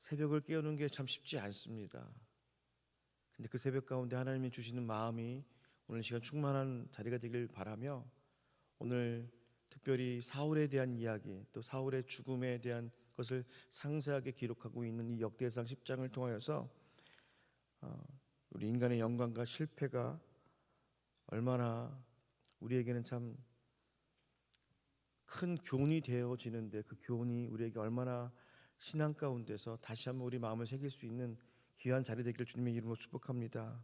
새벽을 깨우는 게 참 쉽지 않습니다. 근데 그 새벽 가운데 하나님이 주시는 마음이 오늘 시간 충만한 자리가 되길 바라며, 오늘 특별히 사울에 대한 이야기, 또 사울의 죽음에 대한 것을 상세하게 기록하고 있는 이 역대상 10장을 통하여서 우리 인간의 영광과 실패가 얼마나 우리에게는 참 큰 교훈이 되어지는데, 그 교훈이 우리에게 얼마나 신앙 가운데서 다시 한번 우리 마음을 새길 수 있는 귀한 자리 되길 주님의 이름으로 축복합니다.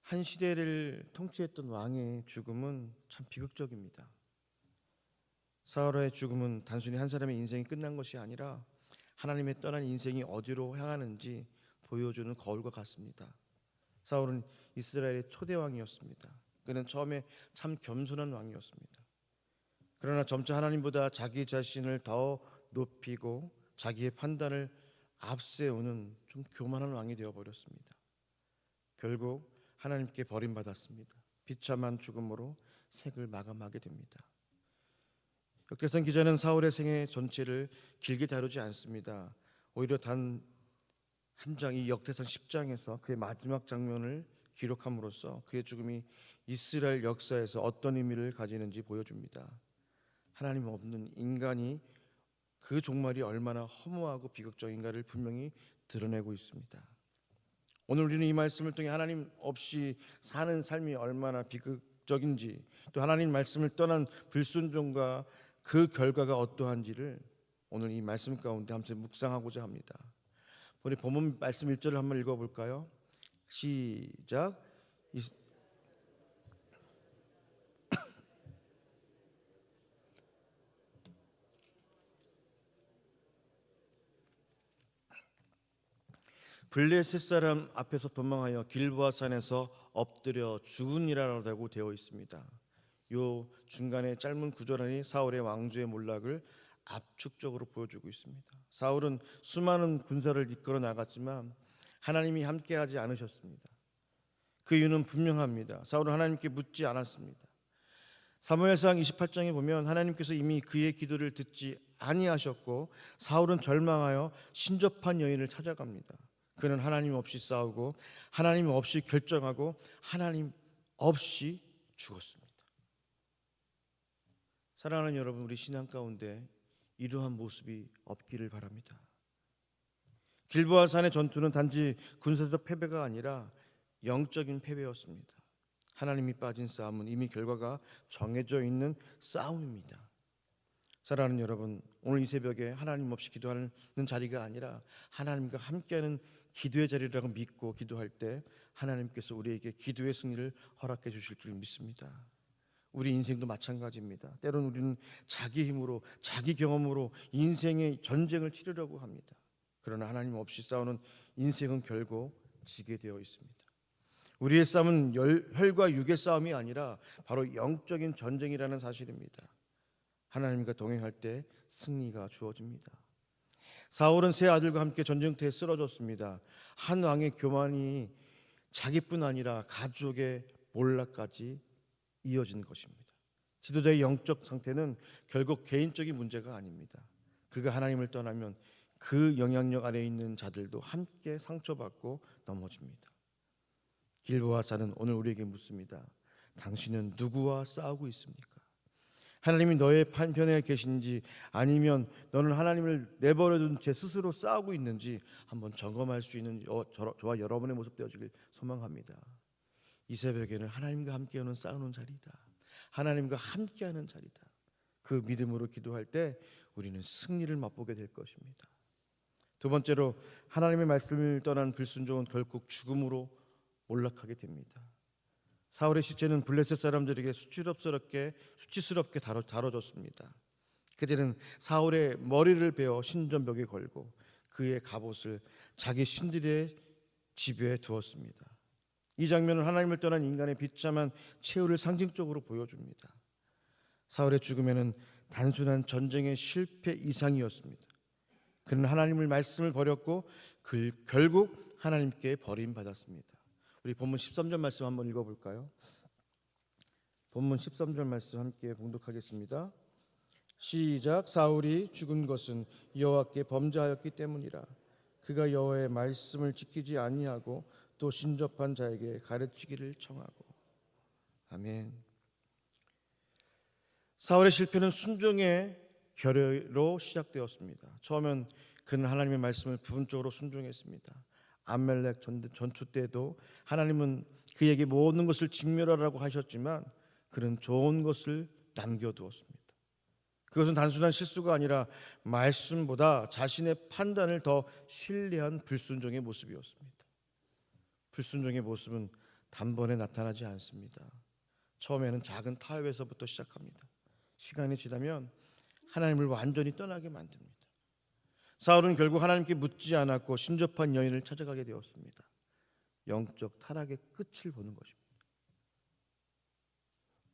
한 시대를 통치했던 왕의 죽음은 참 비극적입니다. 사울의 죽음은 단순히 한 사람의 인생이 끝난 것이 아니라 하나님의 떠난 인생이 어디로 향하는지 보여주는 거울과 같습니다. 사울은 이스라엘의 초대 왕이었습니다. 그는 처음에 참 겸손한 왕이었습니다. 그러나 점차 하나님보다 자기 자신을 더 높이고 자기의 판단을 앞세우는 좀 교만한 왕이 되어버렸습니다. 결국 하나님께 버림받았습니다. 비참한 죽음으로 색을 마감하게 됩니다. 역대상 기자는 사울의 생애 전체를 길게 다루지 않습니다. 오히려 단 한 장, 이 역대상 10장에서 그의 마지막 장면을 기록함으로써 그의 죽음이 이스라엘 역사에서 어떤 의미를 가지는지 보여줍니다. 하나님 없는 인간이 그 종말이 얼마나 허무하고 비극적인가를 분명히 드러내고 있습니다. 오늘 우리는 이 말씀을 통해 하나님 없이 사는 삶이 얼마나 비극적인지, 또 하나님 말씀을 떠난 불순종과 그 결과가 어떠한지를 오늘 이 말씀 가운데 함께 묵상하고자 합니다. 우리 본문 말씀 1절을 한번 읽어볼까요? 시작. 블레셋 사람 앞에서 도망하여 길보아 산에서 엎드려 죽으니라라고 되어 있습니다. 요 중간에 짧은 구절이 사울의 왕조의 몰락을 압축적으로 보여주고 있습니다. 사울은 수많은 군사를 이끌어 나갔지만 하나님이 함께하지 않으셨습니다. 그 이유는 분명합니다. 사울은 하나님께 묻지 않았습니다. 사무엘상 28장에 보면 하나님께서 이미 그의 기도를 듣지 아니하셨고 사울은 절망하여 신접한 여인을 찾아갑니다. 그는 하나님 없이 싸우고 하나님 없이 결정하고 하나님 없이 죽었습니다. 사랑하는 여러분, 우리 신앙 가운데 이러한 모습이 없기를 바랍니다. 길보아 산의 전투는 단지 군사적 패배가 아니라 영적인 패배였습니다. 하나님이 빠진 싸움은 이미 결과가 정해져 있는 싸움입니다. 사랑하는 여러분, 오늘 이 새벽에 하나님 없이 기도하는 자리가 아니라 하나님과 함께하는 기도의 자리라고 믿고 기도할 때 하나님께서 우리에게 기도의 승리를 허락해 주실 줄 믿습니다. 우리 인생도 마찬가지입니다. 때로는 우리는 자기 힘으로, 자기 경험으로 인생의 전쟁을 치르려고 합니다. 그러나 하나님 없이 싸우는 인생은 결국 지게 되어 있습니다. 우리의 싸움은 혈과 육의 싸움이 아니라 바로 영적인 전쟁이라는 사실입니다. 하나님과 동행할 때 승리가 주어집니다. 사울은 세 아들과 함께 전쟁터에 쓰러졌습니다. 한 왕의 교만이 자기뿐 아니라 가족의 몰락까지 이어진 것입니다. 지도자의 영적 상태는 결국 개인적인 문제가 아닙니다. 그가 하나님을 떠나면 그 영향력 아래에 있는 자들도 함께 상처받고 넘어집니다. 길보아 산은 오늘 우리에게 묻습니다. 당신은 누구와 싸우고 있습니까? 하나님이 너의 편에 계신지 아니면 너는 하나님을 내버려둔 채 스스로 싸우고 있는지 한번 점검할 수 있는 저와 여러분의 모습 되어주길 소망합니다. 이 새벽에는 하나님과 함께하는 싸우는 자리다. 하나님과 함께하는 자리다. 그 믿음으로 기도할 때 우리는 승리를 맛보게 될 것입니다. 두 번째로, 하나님의 말씀을 떠난 불순종은 결국 죽음으로 몰락하게 됩니다. 사울의 시체는 블레셋 사람들에게 수치스럽게 다뤄졌습니다. 그들은 사울의 머리를 베어 신전벽에 걸고 그의 갑옷을 자기 신들의 집에 두었습니다. 이 장면은 하나님을 떠난 인간의 비참한 최후를 상징적으로 보여줍니다. 사울의 죽음에는 단순한 전쟁의 실패 이상이었습니다. 그는 하나님의 말씀을 버렸고 결국 하나님께 버림받았습니다. 우리 본문 13절 말씀 한번 읽어볼까요? 본문 13절 말씀 함께 봉독하겠습니다. 시작. 사울이 죽은 것은 여호와께 범죄하였기 때문이라. 그가 여호와의 말씀을 지키지 아니하고 또 신접한 자에게 가르치기를 청하고. 아멘. 사울의 실패는 순종의 결여로 시작되었습니다. 처음엔 그는 하나님의 말씀을 부분적으로 순종했습니다. 아말렉 전투 때도 하나님은 그에게 모든 것을 진멸하라고 하셨지만 그는 좋은 것을 남겨두었습니다. 그것은 단순한 실수가 아니라 말씀보다 자신의 판단을 더 신뢰한 불순종의 모습이었습니다. 불순종의 모습은 단번에 나타나지 않습니다. 처음에는 작은 타협에서부터 시작합니다. 시간이 지나면 하나님을 완전히 떠나게 만듭니다. 사울은 결국 하나님께 묻지 않았고 신접한 여인을 찾아가게 되었습니다. 영적 타락의 끝을 보는 것입니다.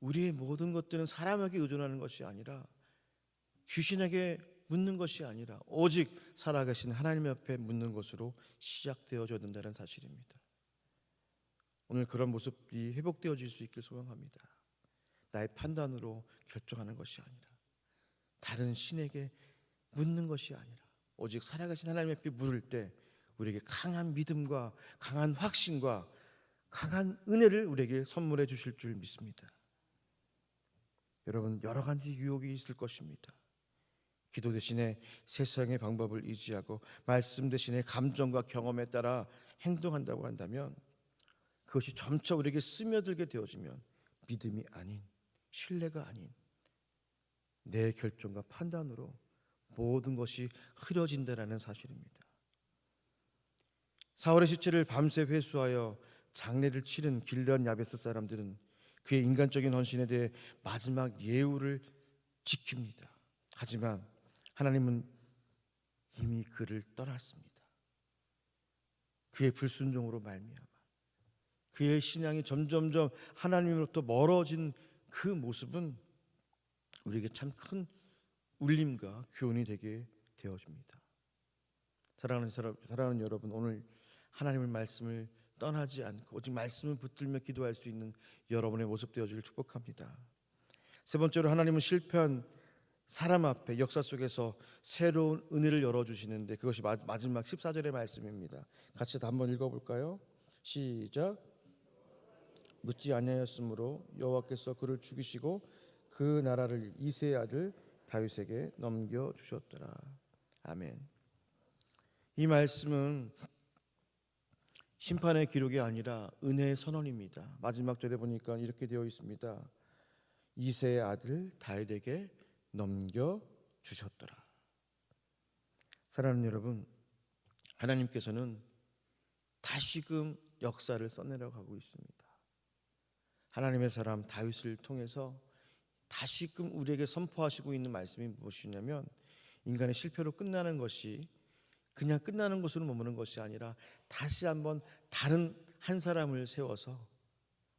우리의 모든 것들은 사람에게 의존하는 것이 아니라 귀신에게 묻는 것이 아니라 오직 살아계신 하나님 앞에 묻는 것으로 시작되어져야 된다는 사실입니다. 오늘 그런 모습이 회복되어질 수 있길 소망합니다. 나의 판단으로 결정하는 것이 아니라 다른 신에게 묻는 것이 아니라 오직 살아계신 하나님 앞에 물을 때 우리에게 강한 믿음과 강한 확신과 강한 은혜를 우리에게 선물해 주실 줄 믿습니다. 여러분, 여러 가지 유혹이 있을 것입니다. 기도 대신에 세상의 방법을 의지하고 말씀 대신에 감정과 경험에 따라 행동한다고 한다면 그것이 점차 우리에게 스며들게 되어지면 믿음이 아닌, 신뢰가 아닌 내 결정과 판단으로 모든 것이 흐려진다라는 사실입니다. 사울의 시체를 밤새 회수하여 장례를 치른 길르앗 야베스 사람들은 그의 인간적인 헌신에 대해 마지막 예우를 지킵니다. 하지만 하나님은 이미 그를 떠났습니다. 그의 불순종으로 말미암아 그의 신앙이 점점점 하나님으로부터 멀어진 그 모습은 우리에게 참 큰 울림과 교훈이 되게 되어집니다. 사랑하는 여러분, 오늘 하나님의 말씀을 떠나지 않고 오직 말씀을 붙들며 기도할 수 있는 여러분의 모습 되어지길 축복합니다. 세 번째로, 하나님은 실패한 사람 앞에 역사 속에서 새로운 은혜를 열어주시는데 그것이 마지막 14절의 말씀입니다. 같이 한번 읽어볼까요? 시작. 묻지 아니하였으므로 여호와께서 그를 죽이시고 그 나라를 이새의 아들 다윗에게 넘겨주셨더라. 아멘. 이 말씀은 심판의 기록이 아니라 은혜의 선언입니다. 마지막 절에 보니까 이렇게 되어 있습니다. 이새의 아들 다윗에게 넘겨주셨더라. 사랑하는 여러분, 하나님께서는 다시금 역사를 써내려 가고 있습니다. 하나님의 사람 다윗을 통해서 다시금 우리에게 선포하시고 있는 말씀이 무엇이냐면 인간의 실패로 끝나는 것이 그냥 끝나는 것으로 머무는 것이 아니라 다시 한번 다른 한 사람을 세워서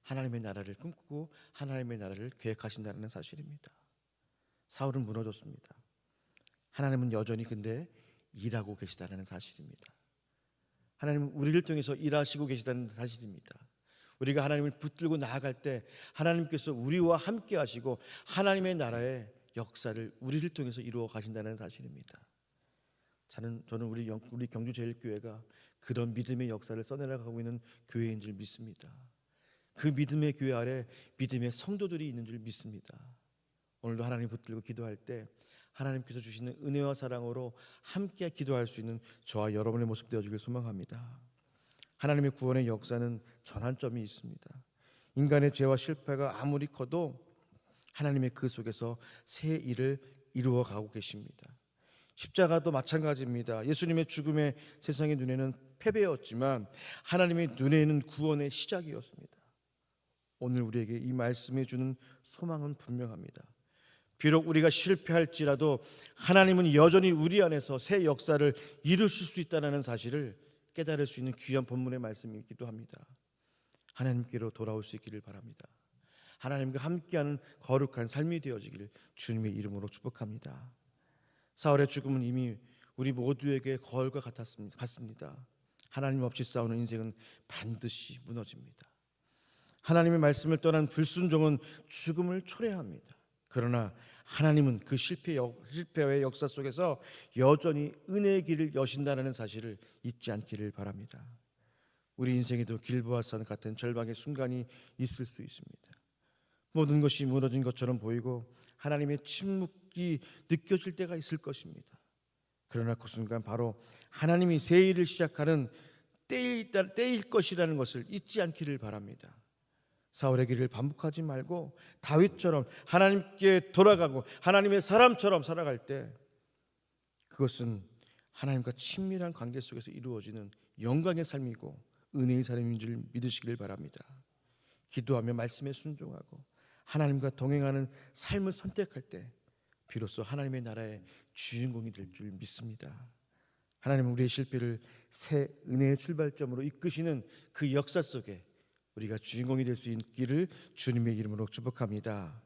하나님의 나라를 꿈꾸고 하나님의 나라를 계획하신다는 사실입니다. 사울은 무너졌습니다. 하나님은 여전히 근데 일하고 계시다는 사실입니다. 하나님은 우리를 통해서 일하시고 계시다는 사실입니다. 우리가 하나님을 붙들고 나아갈 때 하나님께서 우리와 함께 하시고 하나님의 나라의 역사를 우리를 통해서 이루어 가신다는 사실입니다. 저는 우리 경주제일교회가 그런 믿음의 역사를 써내려가고 있는 교회인 줄 믿습니다. 그 믿음의 교회 아래 믿음의 성도들이 있는 줄 믿습니다. 오늘도 하나님 붙들고 기도할 때 하나님께서 주시는 은혜와 사랑으로 함께 기도할 수 있는 저와 여러분의 모습 되어주길 소망합니다. 하나님의 구원의 역사는 전환점이 있습니다. 인간의 죄와 실패가 아무리 커도 하나님의 그 속에서 새 일을 이루어 가고 계십니다. 십자가도 마찬가지입니다. 예수님의 죽음의 세상의 눈에는 패배였지만 하나님의 눈에는 구원의 시작이었습니다. 오늘 우리에게 이 말씀해 주는 소망은 분명합니다. 비록 우리가 실패할지라도 하나님은 여전히 우리 안에서 새 역사를 이루실 수 있다는 사실을 깨달을 수 있는 귀한 본문의 말씀이기도 합니다. 하나님께로 돌아올 수 있기를 바랍니다. 하나님과 함께하는 거룩한 삶이 되어지기를 주님의 이름으로 축복합니다. 사울의 죽음은 이미 우리 모두에게 거울과 같습니다. 하나님 없이 싸우는 인생은 반드시 무너집니다. 하나님의 말씀을 떠난 불순종은 죽음을 초래합니다. 그러나 하나님은 그 실패의 역사 속에서 여전히 은혜의 길을 여신다는 사실을 잊지 않기를 바랍니다. 우리 인생에도 길보아산 같은 절망의 순간이 있을 수 있습니다. 모든 것이 무너진 것처럼 보이고 하나님의 침묵이 느껴질 때가 있을 것입니다. 그러나 그 순간 바로 하나님이 새 일을 시작하는 때일 것이라는 것을 잊지 않기를 바랍니다. 사울의 길을 반복하지 말고 다윗처럼 하나님께 돌아가고 하나님의 사람처럼 살아갈 때 그것은 하나님과 친밀한 관계 속에서 이루어지는 영광의 삶이고 은혜의 삶인 줄 믿으시길 바랍니다. 기도하며 말씀에 순종하고 하나님과 동행하는 삶을 선택할 때 비로소 하나님의 나라의 주인공이 될 줄 믿습니다. 하나님은 우리의 실패를 새 은혜의 출발점으로 이끄시는 그 역사 속에 우리가 주인공이 될 수 있기를 주님의 이름으로 축복합니다.